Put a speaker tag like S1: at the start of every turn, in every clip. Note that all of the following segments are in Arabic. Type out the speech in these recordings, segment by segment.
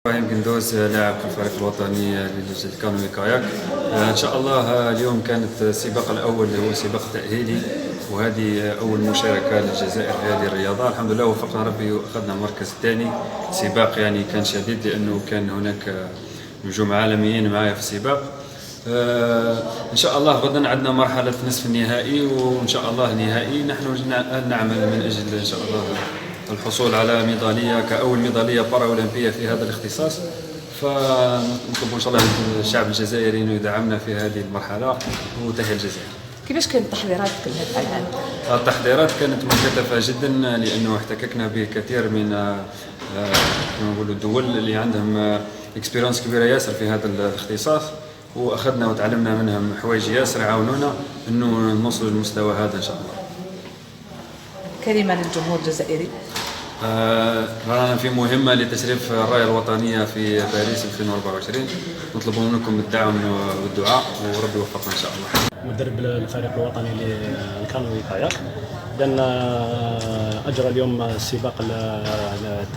S1: إبراهيم قندوز لاعب في الفريق الوطني للكانوي كاياك. إن شاء الله اليوم كانت السباق الأول هو سباق تأهيلي، وهذه أول مشاركة للجزائر في هذه الرياضة. الحمد لله وفقنا ربي وأخذنا المركز الثاني. سباق يعني كان شديد لأنه كان هناك نجوم عالميين معايا في السباق. إن شاء الله غدا عندنا مرحلة نصف النهائي، وإن شاء الله نهائي. نحن نعمل من أجل إن شاء الله الحصول على ميدالية كأول ميدالية بارأولمبية في هذا الاختصاص. فنطلب إن شاء الله الشعب الجزائري أنه يدعمنا في هذه المرحلة وتأهل الجزائر.
S2: كيفاش كانت تحضيراتك لهذا العام؟
S1: التحضيرات كانت مكثفة جدا، لأنه احتككنا بكثير من الدول اللي عندهم اكسبيرينس كبيرة ياسر في هذا الاختصاص، وأخذنا وتعلمنا منهم حوايج ياسر عاونونا أنه نوصل للمستوى هذا إن شاء الله.
S2: كلمة للجمهور الجزائري.
S1: رانا في مهمة لتشريف الراية الوطنية في باريس 2024. نطلب منكم الدعم والدعاء، وربي يوفقنا إن شاء الله.
S3: مدرب الفريق الوطني للكانوي كاياك، لأن أجرى اليوم السباق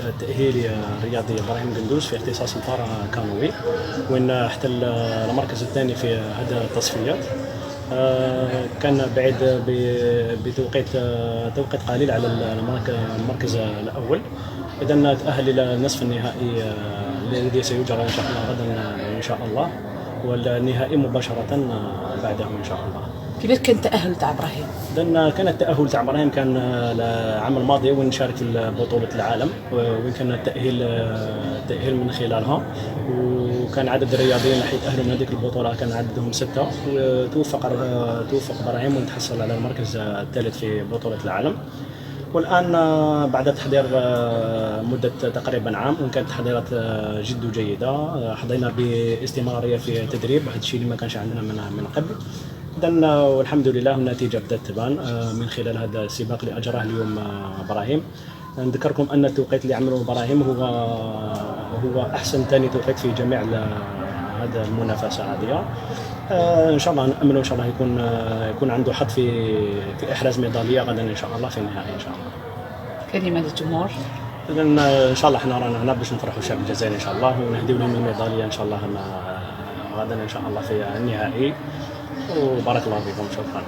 S3: التأهيلي الرياضي إبراهيم قندوز في اختصاص البارا كانوي، وين احتل المركز الثاني في هذه التصفيات. كان بعيد بتوقيت قليل على المركز الأول. إذن تأهل إلى نصف النهائي الذي سيجرى إن شاء الله غدا إن شاء الله، والنهائي مباشرة بعده إن شاء الله.
S2: كيف كان التأهل تاع إبراهيم؟
S3: لأن كان التأهل تاع إبراهيم كان العام الماضي وين شارك في بطولة العالم، وين كان التأهيل من خلالها، وكان عدد الرياضيين اللي حيتأهلوا من هذيك البطولة كان عددهم 6. وتوفق إبراهيم وتحصل على المركز الثالث في بطولة العالم. والآن بعد تحضير مدة تقريبا عام، وكانت تحضيرات جد جيدة. حظينا باستمرارية في التدريب، هذا الشيء اللي ما كانش عندنا من قبل. إذن والحمد لله النتيجة بدأت تبان من خلال هذا السباق اللي أجراه اليوم إبراهيم. نذكركم أن التوقيت اللي عمله إبراهيم هو أحسن ثاني توقيت في جميع هذا المنافسة هذه. إن شاء الله نأمل إن شاء الله يكون عنده حظ في إحراز ميدالية غدا إن شاء الله في النهائي إن شاء الله.
S2: كلمة للجمهور.
S3: إذن إن شاء الله إحنا رانا هنا باش نفرحوا الشعب الجزائري إن شاء الله، ونهديو لهم الميدالية إن شاء الله غدا إن شاء الله في النهائي. وبارك الله فيكم، شكرا.